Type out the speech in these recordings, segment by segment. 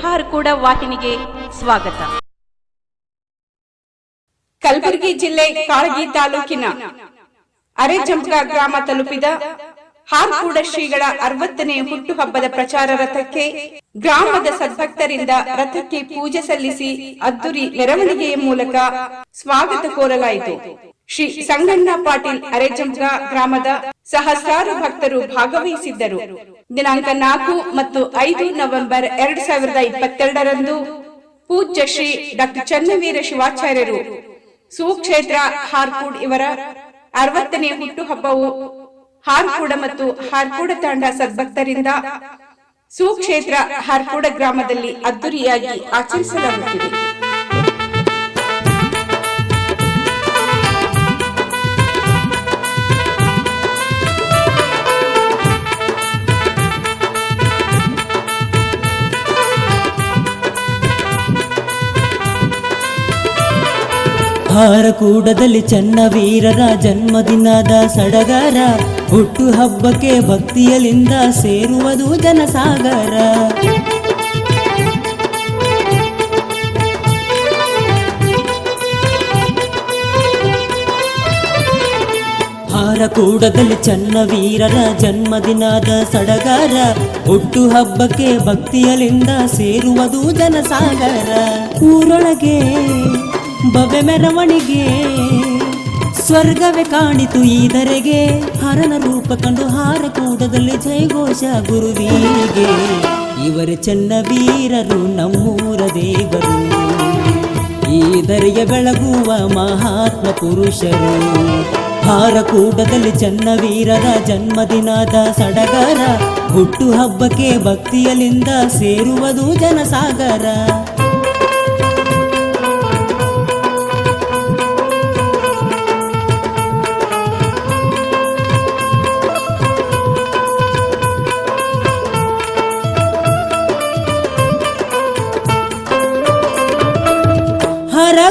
ಹಾರ್ಕೂಡ ವಾಹಿನಿಗೆ ಸ್ವಾಗತ. ಕಲಬುರಗಿ ಜಿಲ್ಲೆ ಕಾಳಗಿ ತಾಲೂಕಿನ ಅರೆಜಂಪ್ಗ ಗ್ರಾಮ ತಲುಪಿದ ಹಾರ್ಕೂಡ ಶ್ರೀಗಳ 60ನೇ ಹುಟ್ಟುಹಬ್ಬದ ಪ್ರಚಾರ ರಥಕ್ಕೆ ಗ್ರಾಮದ ಸದ್ಭಕ್ತರಿಂದ ರಥಕ್ಕೆ ಪೂಜೆ ಸಲ್ಲಿಸಿ ಅದ್ದೂರಿ ಮೆರವಣಿಗೆಯ ಮೂಲಕ ಸ್ವಾಗತ ಕೋರಲಾಯಿತು. ಶ್ರೀ ಸಂಗಣ್ಣ ಪಾಟೀಲ್ ಅರೆಜಂಪ್ಗ ಗ್ರಾಮದ ಸಹಸ್ರಾರು ಭಕ್ತರು ಭಾಗವಹಿಸಿದ್ದರು. ದಿನಾಂಕ 4 ಮತ್ತು 5 ನವೆಂಬರ್ 2022ರಂದು ಪೂಜ್ಯ ಶ್ರೀ ಡಾಕ್ಟರ್ ಚನ್ನವೀರ ಶಿವಾಚಾರ್ಯರು ಸುಕ್ಷೇತ್ರ ಹಾರ್ಕೂಡ್ ಇವರ 60ನೇ ಹುಟ್ಟುಹಬ್ಬವು ಹಾರ್ಕೂಡ ಮತ್ತು ಹಾರ್ಕೂಡ ತಾಂಡ ಸದ್ಭಕ್ತರಿಂದ ಸುಕ್ಷೇತ್ರ ಹಾರ್ಕೂಡ ಗ್ರಾಮದಲ್ಲಿ ಅದ್ದೂರಿಯಾಗಿ ಆಚರಿಸಲಾಗುತ್ತಿದೆ. ಹಾರಕೂಡದಲ್ಲಿ ಚನ್ನವೀರರ ಜನ್ಮದಿನದ ಸಡಗರ, ಹುಟ್ಟು ಹಬ್ಬಕ್ಕೆ ಭಕ್ತಿಯಲಿಂದ ಸೇರುವುದು ಜನಸಾಗರ. ಹಾರಕೂಡದಲ್ಲಿ ಚನ್ನವೀರರ ಜನ್ಮದಿನದ ಸಡಗರ, ಹುಟ್ಟು ಹಬ್ಬಕ್ಕೆ ಭಕ್ತಿಯಲಿಂದ ಸೇರುವುದು ಜನಸಾಗರ. ಊರೊಳಗೆ ಭವ್ಯ ಮೆರವಣಿಗೆ ಸ್ವರ್ಗವೇ ಕಾಣಿತು ಈದರೆಗೆ, ಹರನ ರೂಪ ಕಂಡು ಹಾರಕೂಡದಲ್ಲಿ ಜಯಘೋಷ ಗುರುವೀರಿಗೆ. ಇವರೇ ಚನ್ನವೀರರು ನಮ್ಮೂರ ದೇವರು, ಈದರೆಯ ಬೆಳಗುವ ಮಹಾತ್ಮ ಪುರುಷರು. ಹಾರಕೂಡದಲ್ಲಿ ಚನ್ನವೀರರ ಜನ್ಮದಿನದ ಸಡಗರ, ಹುಟ್ಟು ಹಬ್ಬಕ್ಕೆ ಭಕ್ತಿಯಲಿಂದ ಸೇರುವುದು ಜನಸಾಗರ.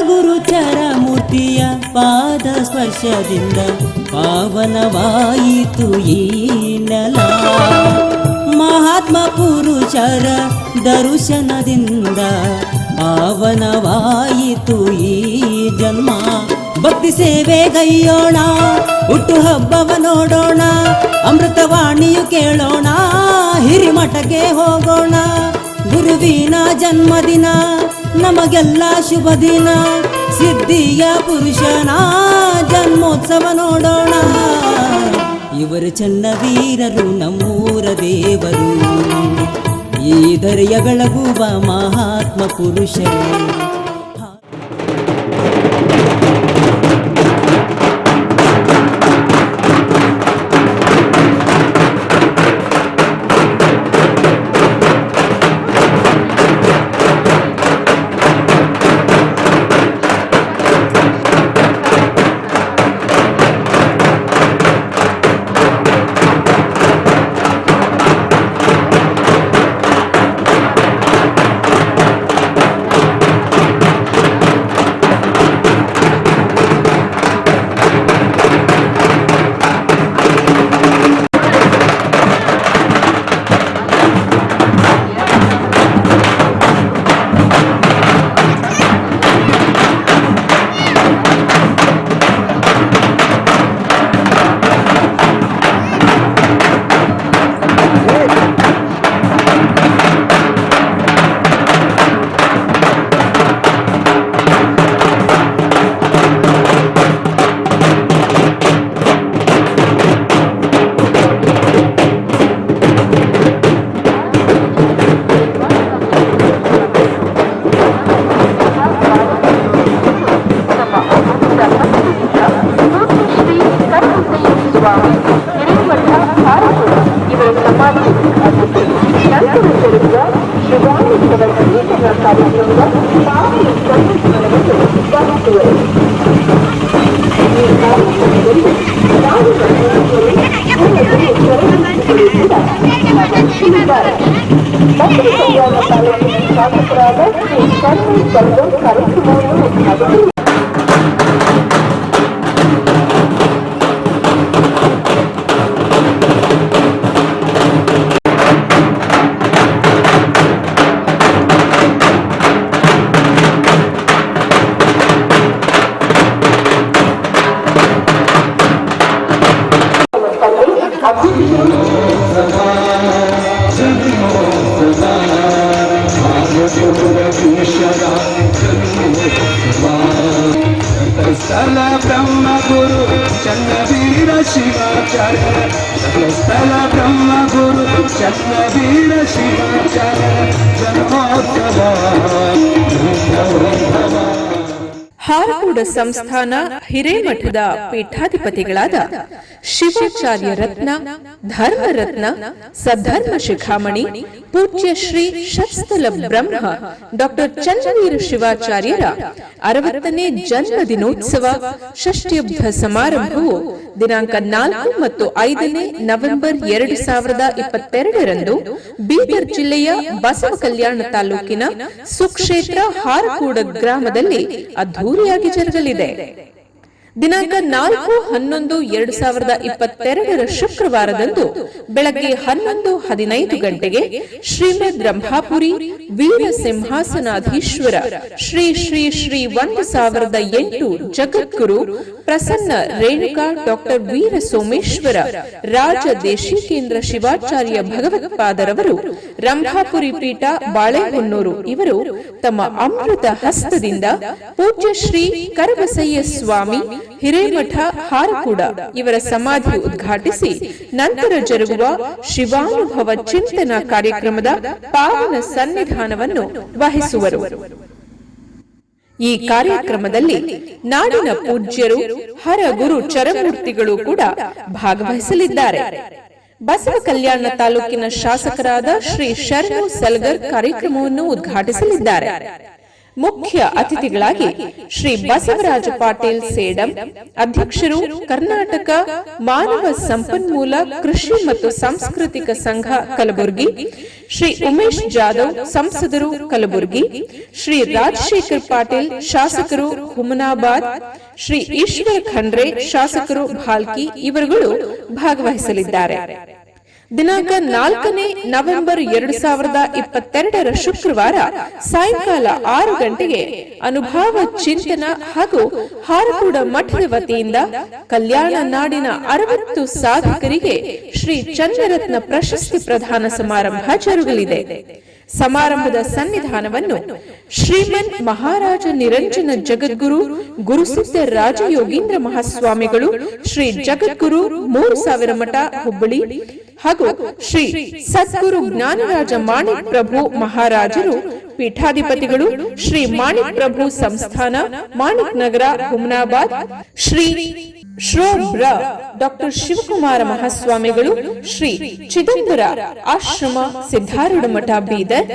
ಗುರುಚರ ಮೂರ್ತಿಯ ಪಾದ ಸ್ಪರ್ಶದಿಂದ ಪಾವನವಾಯಿತು ಈ ನೆಲ. ಮಹಾತ್ಮ ಪುರುಷರ ದರ್ಶನದಿಂದ ಪಾವನವಾಯಿತು ಈ ಜನ್ಮ. ಭಕ್ತಿ ಸೇವೆಗೈಯೋಣ, ಹುಟ್ಟು ಹಬ್ಬವ ನೋಡೋಣ, ಅಮೃತವಾಣಿಯು ಕೇಳೋಣ, ಹಿರಿಮಠಕ್ಕೆ ಹೋಗೋಣ. ಗುರುವಿನ ಜನ್ಮದಿನ ನಮಗೆಲ್ಲ ಶುಭ ದಿನ, ಸಿದ್ಧಿಯ ಪುರುಷನ ಜನ್ಮೋತ್ಸವ ನೋಡೋಣ. ಇವರು ಚನ್ನವೀರರು ನಮ್ಮೂರ ದೇವರು, ಈ ಧರೆಯ ಬೆಳಗುವ ಮಹಾತ್ಮ ಪುರುಷರು. ಸ್ಥಳ ಬ್ರಹ್ಮ ಗುರು ಚನ್ನವೀರ ಶಿವಾಚಾರ್ಯ ಸ್ಥಳ ಬ್ರಹ್ಮ ಗುರು ಚನ್ನವೀರ ಶಿವಾಚಾರ್ಯ ಜನ್ಮೋತ್ಸವ ಹಾರಕೂಡ ಸಂಸ್ಥಾನ ಹಿರೇಮಠದ ಪೀಠಾಧಿಪತಿಗಳಾದ ಶಿವಾಚಾರ್ಯ ರತ್ನ, ಧರ್ಮರತ್ನ, ಸದ್ಧರ್ಮ ಶಿಖಾಮಣಿ, ಪೂಜ್ಯ ಶ್ರೀ ಷಟ್ಸ್ಥಲ ಬ್ರಹ್ಮ ಡಾಕ್ಟರ್ ಚನ್ನವೀರ ಶಿವಾಚಾರ್ಯರ 60ನೇ ಜನ್ಮ ದಿನೋತ್ಸವ ಷಷ್ಠ್ಯಬ್ಧ ಸಮಾರಂಭವು ದಿನಾಂಕ 4 ಮತ್ತು 5ನೇ ನವೆಂಬರ್ 2022ರಂದು ಬೀದರ್ ಜಿಲ್ಲೆಯ ಬಸವ ಕಲ್ಯಾಣ ತಾಲೂಕಿನ ಸುಕ್ಷೇತ್ರ ಹಾರಕೂಡ ಗ್ರಾಮದಲ್ಲಿ ಅದ್ಧೂರಿಯಾಗಿ ಜರುಗಲಿದೆ. ದಿನಾಂಕ 4/11/2022 ಶುಕ್ರವಾರದಂದು ಬೆಳಗ್ಗೆ 11:15 ಗಂಟೆಗೆ ಶ್ರೀಮದ್ ರಂಭಾಪುರಿ ವೀರ ಸಿಂಹಾಸನಾಧೀಶ್ವರ ಶ್ರೀ ಶ್ರೀ ಶ್ರೀ 1008 ಜಗದ್ಗುರು ಪ್ರಸನ್ನ ರೇಣುಕಾ ಡಾಕ್ಟರ್ ವೀರ ಸೋಮೇಶ್ವರ ರಾಜ ದೇಶಿಕೇಂದ್ರ ಶಿವಾಚಾರ್ಯ ಭಗವತ್ಪಾದರವರು ರಂಭಾಪುರಿ ಪೀಠ ಬಾಳೆಹೊನ್ನೂರು ಇವರು ತಮ್ಮ ಅಮೃತ ಹಸ್ತದಿಂದ ಪೂಜ್ಯ ಶ್ರೀ ಕರಬಸಯ್ಯ ಸ್ವಾಮಿ ಹಿರೇಮಠ ಹಾರಕೂಡ ಇವರ ಸಮಾಧಿ ಉದ್ಘಾಟಿಸಿ ನಂತರ ಜರುಗುವ ಶಿವಾನುಭವ ಚಿಂತನಾ ಕಾರ್ಯಕ್ರಮದ ಪಾವನ ಸನ್ನಿಧಾನವನ್ನು ವಹಿಸುವರು. ಈ ಕಾರ್ಯಕ್ರಮದಲ್ಲಿ ನಾಡಿನ ಪೂಜ್ಯರು ಹರಗುರು ಚರಮೂರ್ತಿಗಳು ಕೂಡ ಭಾಗವಹಿಸಲಿದ್ದಾರೆ. ಬಸವ ಕಲ್ಯಾಣ ತಾಲೂಕಿನ ಶಾಸಕರಾದ ಶ್ರೀ ಶರಣು ಸಲ್ಗರ್ ಕಾರ್ಯಕ್ರಮವನ್ನು ಉದ್ಘಾಟಿಸಲಿದ್ದಾರೆ. ಮುಖ್ಯ ಅತಿಥಿಗಳಾಗಿ ಶ್ರೀ ಬಸವರಾಜ ಪಾಟೀಲ್ ಸೇಡಂ, ಅಧ್ಯಕ್ಷರು ಕರ್ನಾಟಕ ಮಾನವ ಸಂಪನ್ಮೂಲ ಕೃಷಿ ಮತ್ತು ಸಾಂಸ್ಕೃತಿಕ ಸಂಘ ಕಲಬುರಗಿ, ಶ್ರೀ ಉಮೇಶ್ ಜಾಧವ್ ಸಂಸದರು ಕಲಬುರಗಿ, ಶ್ರೀ ರಾಜಶೇಖರ್ ಪಾಟೀಲ್ ಶಾಸಕರು ಹುಮನಾಬಾದ್, ಶ್ರೀ ಈಶ್ವರ ಖಂಡ್ರೆ ಶಾಸಕರು ಭಾಲ್ಕಿ ಇವರುಗಳು ಭಾಗವಹಿಸಲಿದ್ದಾರೆ. ದಿನಾಂಕ 4ನೇ ನವೆಂಬರ್ 2022 ಶುಕ್ರವಾರ ಸಾಯಂಕಾಲ 6 ಗಂಟೆಗೆ ಅನುಭವ ಚಿಂತನ ಹಾಗೂ ಹಾರಕೂಡ ಮಠದ ವತಿಯಿಂದ ಕಲ್ಯಾಣ ನಾಡಿನ 60 ಸಾಧಕರಿಗೆ ಶ್ರೀ ಚನ್ನರತ್ನ ಪ್ರಶಸ್ತಿ ಪ್ರದಾನ ಸಮಾರಂಭ ಜರುಗಲಿದೆ. ಸಮಾರಂಭದ ಸನ್ನಿಧಾನವನ್ನು ಶ್ರೀಮನ್ ಮಹಾರಾಜ ನಿರಂಜನ ಜಗದ್ಗುರು ಗುರುಸಿದ್ಧ ರಾಜಯೋಗೀಂದ್ರ ಮಹಾಸ್ವಾಮಿಗಳು, ಶ್ರೀ ಜಗದ್ಗುರು 3000 ಮಠ ಹುಬ್ಬಳ್ಳಿ ಹಾಗೂ ಶ್ರೀ ಸದ್ಗುರು ಜ್ಞಾನರಾಜ ಮಾಣಿಕ್ ಪ್ರಭು ಮಹಾರಾಜರು ಪೀಠಾಧಿಪತಿಗಳು, ಶ್ರೀ ಮಾಣಿಕ್ ಪ್ರಭು ಸಂಸ್ಥಾನ ಮಾಣಿಕ್ ನಗರ ಹುಮನಾಬಾದ್, ಶ್ರೀ ಶ್ರೋಬ್ರ ಡಾಕ್ಟರ್ ಶಿವಕುಮಾರ ಮಹಾಸ್ವಾಮಿಗಳು, ಶ್ರೀ ಚಿದಂಬರ ಆಶ್ರಮ ಸಿದ್ಧಾರೂಢ ಮಠ ಬೀದರ್,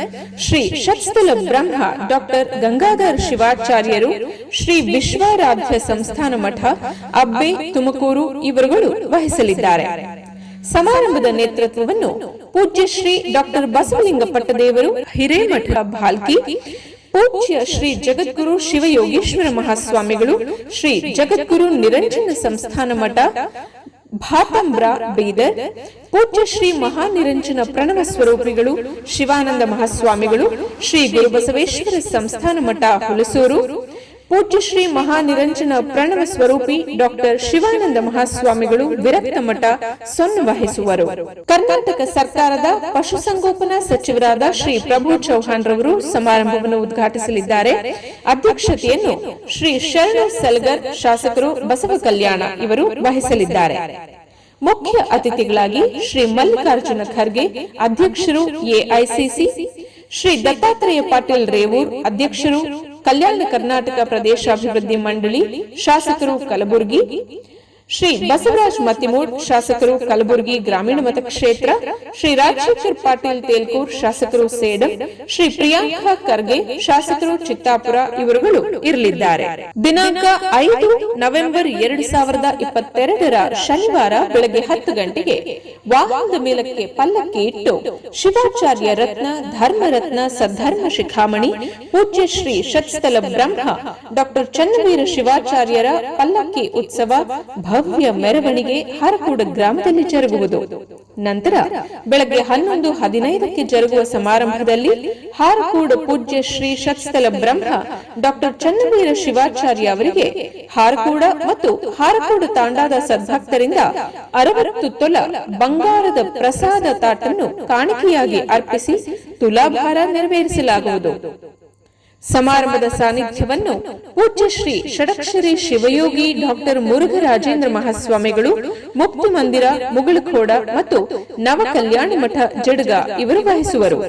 ಶ್ರೀ ಷಟ್ಸ್ಥಲ ಬ್ರಹ್ಮ ಡಾಕ್ಟರ್ ಗಂಗಾಧರ ಶಿವಾಚಾರ್ಯರು, ಶ್ರೀ ವಿಶ್ವಾರಾಧ್ಯ ಸಂಸ್ಥಾನ ಮಠ ಅಬ್ಬೆ ತುಮಕೂರು ಇವರುಗಳು ವಹಿಸಲಿದ್ದಾರೆ. ಸಮಾರಂಭದ ನೇತೃತ್ವವನ್ನು ಪೂಜ್ಯ ಶ್ರೀ ಡಾಕ್ಟರ್ ಬಸವಲಿಂಗ ಪಟ್ಟದೇವರು ಹಿರೇಮಠ ಭಾಲ್ಕಿ, ಪೂಜ್ಯ ಶ್ರೀ ಜಗದ್ಗುರು ಶಿವಯೋಗೇಶ್ವರ ಮಹಾಸ್ವಾಮಿಗಳು, ಶ್ರೀ ಜಗದ್ಗುರು ನಿರಂಜನ ಸಂಸ್ಥಾನ ಮಠ ಭಾತಂಬ್ರ ಬೀದರ್, ಪೂಜ್ಯ ಶ್ರೀ ಮಹಾನಿರಂಜನ ಪ್ರಣವ ಸ್ವರೂಪಿಗಳು ಶಿವಾನಂದ ಮಹಾಸ್ವಾಮಿಗಳು, ಶ್ರೀ ಗುರುಬಸವೇಶ್ವರ ಸಂಸ್ಥಾನ ಮಠ ಹುಲಸೂರು, ಪೂಜ್ಯ ಶ್ರೀ ಮಹಾನಿರಂಜನ ಪ್ರಣವ ಸ್ವರೂಪಿ ಡಾಕ್ಟರ್ ಶಿವಾನಂದ ಮಹಾಸ್ವಾಮಿಗಳು ವಿರಕ್ತ ಮಠ ಸೊನ್ನ ವಹಿಸುವರು. ಕರ್ನಾಟಕ ಸರ್ಕಾರದ ಪಶುಸಂಗೋಪನಾ ಸಚಿವರಾದ ಶ್ರೀ ಪ್ರಭು ಚೌಹಾಣ್ ರವರು ಸಮಾರಂಭವನ್ನು ಉದ್ಘಾಟಿಸಲಿದ್ದಾರೆ. ಅಧ್ಯಕ್ಷತೆಯನ್ನು ಶ್ರೀ ಶರಣ ಸಲ್ಗರ್ ಶಾಸಕರು ಬಸವ ಕಲ್ಯಾಣ ಇವರು ವಹಿಸಲಿದ್ದಾರೆ. ಮುಖ್ಯ ಅತಿಥಿಗಳಾಗಿ ಶ್ರೀ ಮಲ್ಲಿಕಾರ್ಜುನ ಖರ್ಗೆ ಅಧ್ಯಕ್ಷರು ಎಐಸಿಸಿ, ಶ್ರೀ ದತ್ತಾತ್ರೇಯ ಪಾಟೀಲ್ ರೇವೂರ್ ಅಧ್ಯಕ್ಷರು ಕಲ್ಯಾಣ ಕರ್ನಾಟಕ ಪ್ರದೇಶಾಭಿವೃದ್ಧಿ ಮಂಡಳಿ ಶಾಸಕರು ಕಲಬುರಗಿ, ಶ್ರೀ ಬಸವರಾಜ್ ಮತ್ತಿಮೂಡ್ ಶಾಸಕರು ಕಲಬುರಗಿ ಗ್ರಾಮೀಣ ಮತಕ್ಷೇತ್ರ, ಶ್ರೀ ರಾಜಶೇಖರ್ ಪಾಟೀಲ್ ತೇಲ್ಕೂರ್ ಶಾಸಕರು ಸೇಡಂ, ಶ್ರೀ ಪ್ರಿಯಾಂಕಾ ಖರ್ಗೆ ಶಾಸಕರು ಚಿತ್ತಾಪುರ ಇವರುಗಳು ಇರಲಿದ್ದಾರೆ. ದಿನಾಂಕ 5 ನವೆಂಬರ್ 2022 ಶನಿವಾರ ಬೆಳಗ್ಗೆ 10 ಗಂಟೆಗೆ ವಾಹನದ ಮೇಲಕ್ಕೆ ಪಲ್ಲಕ್ಕಿ ಇಟ್ಟು ಶಿವಾಚಾರ್ಯ ರತ್ನ, ಧರ್ಮರತ್ನ, ಸದ್ಧರ್ಮ ಶಿಖಾಮಣಿ, ಪೂಜ್ಯ ಶ್ರೀ ಷಟ್ಸ್ಥಲ ಬ್ರಹ್ಮ ಡಾಕ್ಟರ್ ಚನ್ನವೀರ ಶಿವಾಚಾರ್ಯರ ಪಲ್ಲಕ್ಕಿ ಉತ್ಸವ ಭವ್ಯ ಮೆರವಣಿಗೆ ಹಾರಕೂಡ ಗ್ರಾಮದಲ್ಲಿ ಜರುಗುವುದು. ನಂತರ ಬೆಳಗ್ಗೆ 11:15 ಜರುಗುವ ಸಮಾರಂಭದಲ್ಲಿ ಹಾರಕೂಡ ಪೂಜ್ಯ ಶ್ರೀ ಷಟ್ಸ್ಥಲ ಬ್ರಹ್ಮ ಡಾಕ್ಟರ್ ಚನ್ನವೀರ ಶಿವಾಚಾರ್ಯ ಅವರಿಗೆ ಹಾರಕೂಡ ಮತ್ತು ಹಾರಕೂಡ ತಾಂಡಾದ ಸದ್ಭಕ್ತರಿಂದ 60 ತೊಲ ಬಂಗಾರದ ಪ್ರಸಾದ ತಾಟನ್ನು ಕಾಣಿಕೆಯಾಗಿ ಅರ್ಪಿಸಿ ತುಲಾಭಾರ ನೆರವೇರಿಸಲಾಗುವುದು. ಸಮಾರಂಭದ ಸಾನ್ನಿಧ್ಯವನ್ನು ಪೂಜ್ಯ ಶ್ರೀ ಷಡಕ್ಷರಿ ಶಿವಯೋಗಿ ಡಾಕ್ಟರ್ ಮುರುಘರಾಜೇಂದ್ರ ಮಹಾಸ್ವಾಮಿಗಳು, ಮುಕ್ತಿ ಮಂದಿರ ಮುಗಳಖೋಡ ಮತ್ತು ನವ ಕಲ್ಯಾಣಿ ಮಠ ಜಡಗ ಇವರು ವಹಿಸುವರು.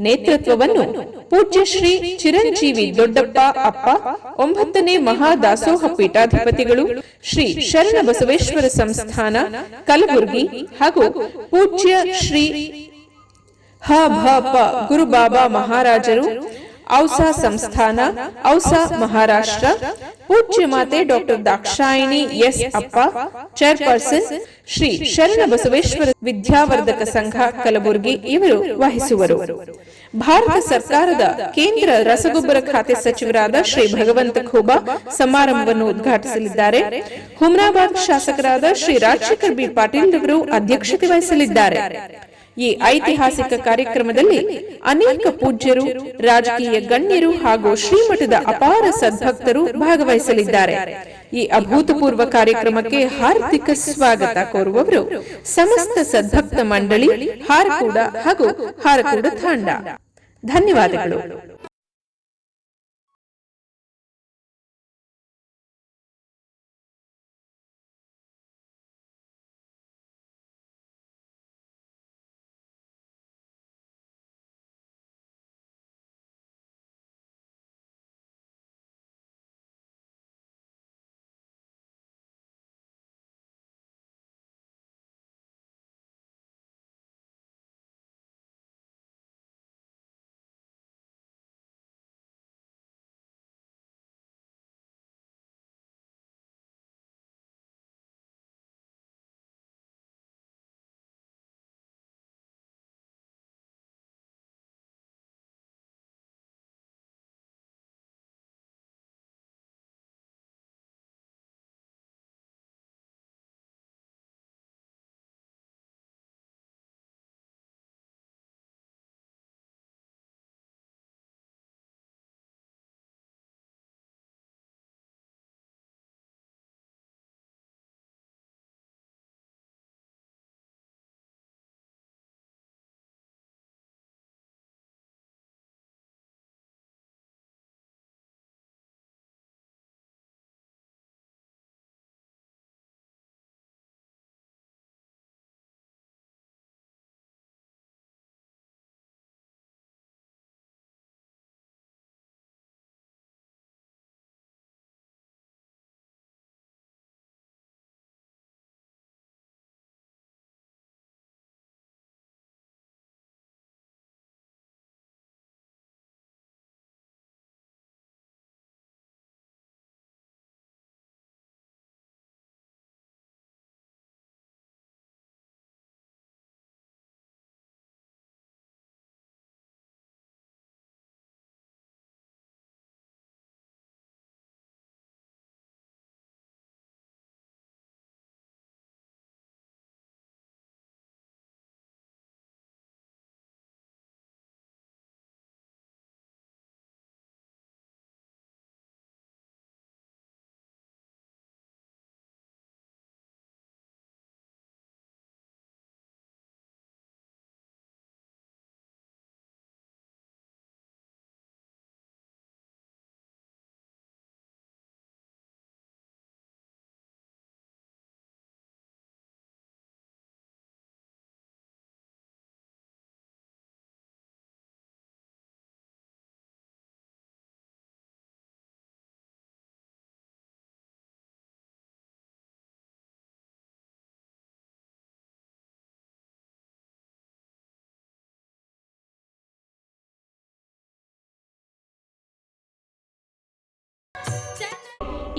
ನೇತೃತ್ವವನ್ನು ಪೂಜ್ಯ ಶ್ರೀ ಚಿರಂಜೀವಿ ದೊಡ್ಡಪ್ಪ ಅಪ್ಪ 9ನೇ ಮಹಾದಾಸೋಹ ಪೀಠಾಧಿಪತಿಗಳು ಶ್ರೀ ಶರಣ ಬಸವೇಶ್ವರ ಸಂಸ್ಥಾನ ಕಲಬುರಗಿ ಹಾಗೂ ಪೂಜ್ಯ ಶ್ರೀ ಹ ಭ ಪ ಗುರುಬಾಬಾ ಮಹಾರಾಜರು ಔಸಾ ಸಂಸ್ಥಾನ ಔಸಾ ಮಹಾರಾಷ್ಟ್ರ, ಪೂಜ್ಯ ಮಾತೆ ಡಾಕ್ಟರ್ ದಾಕ್ಷಾಯಿಣಿ ಎಸ್ ಅಪ್ಪ ಚೇರ್ಪರ್ಸನ್ ಶ್ರೀ ಶರಣ ಬಸವೇಶ್ವರ ವಿದ್ಯಾವರ್ಧಕ ಸಂಘ ಕಲಬುರಗಿ ಇವರು ವಹಿಸುವರು. ಭಾರತ ಸರ್ಕಾರದ ಕೇಂದ್ರ ರಸಗೊಬ್ಬರ ಖಾತೆ ಸಚಿವರಾದ ಶ್ರೀ ಭಗವಂತ ಖೂಬಾ ಸಮಾರಂಭವನ್ನು ಉದ್ಘಾಟಿಸಲಿದ್ದಾರೆ. ಹುಮ್ನಾಬಾದ್ ಶಾಸಕರಾದ ಶ್ರೀ ರಾಜಶೇಖರ್ ಬಿ ಪಾಟೀಲ್ ಅವರು ಅಧ್ಯಕ್ಷತೆ ವಹಿಸಲಿದ್ದಾರೆ. ಈ ಐತಿಹಾಸಿಕ ಕಾರ್ಯಕ್ರಮದಲ್ಲಿ ಅನೇಕ ಪೂಜ್ಯರು, ರಾಜಕೀಯ ಗಣ್ಯರು ಹಾಗೂ ಶ್ರೀಮಠದ ಅಪಾರ ಸದ್ಭಕ್ತರು ಭಾಗವಹಿಸಲಿದ್ದಾರೆ. ಈ ಅಭೂತಪೂರ್ವ ಕಾರ್ಯಕ್ರಮಕ್ಕೆ ಹಾರ್ದಿಕ ಸ್ವಾಗತ ಕೋರುವವರು ಸಮಸ್ತ ಸದ್ಭಕ್ತ ಮಂಡಳಿ ಹಾರಕೂಡ ಹಾಗೂ ಹಾರಕೂಡ ತಾಂಡ. ಧನ್ಯವಾದಗಳು.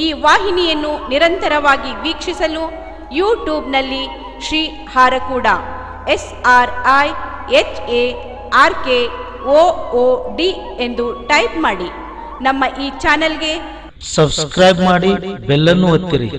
ಈ ವಾಹಿನಿಯನ್ನು ನಿರಂತರವಾಗಿ ವೀಕ್ಷಿಸಲು ಯೂಟ್ಯೂಬ್ನಲ್ಲಿ ಶ್ರೀ ಹಾರಕೂಡ SRIHARKOOD ಎಂದು ಟೈಪ್ ಮಾಡಿ. ನಮ್ಮ ಈ ಚಾನೆಲ್ಗೆ ಸಬ್ಸ್ಕ್ರೈಬ್ ಮಾಡಿ, ಬೆಲ್ ಅನ್ನು ಒತ್ತಿರಿ.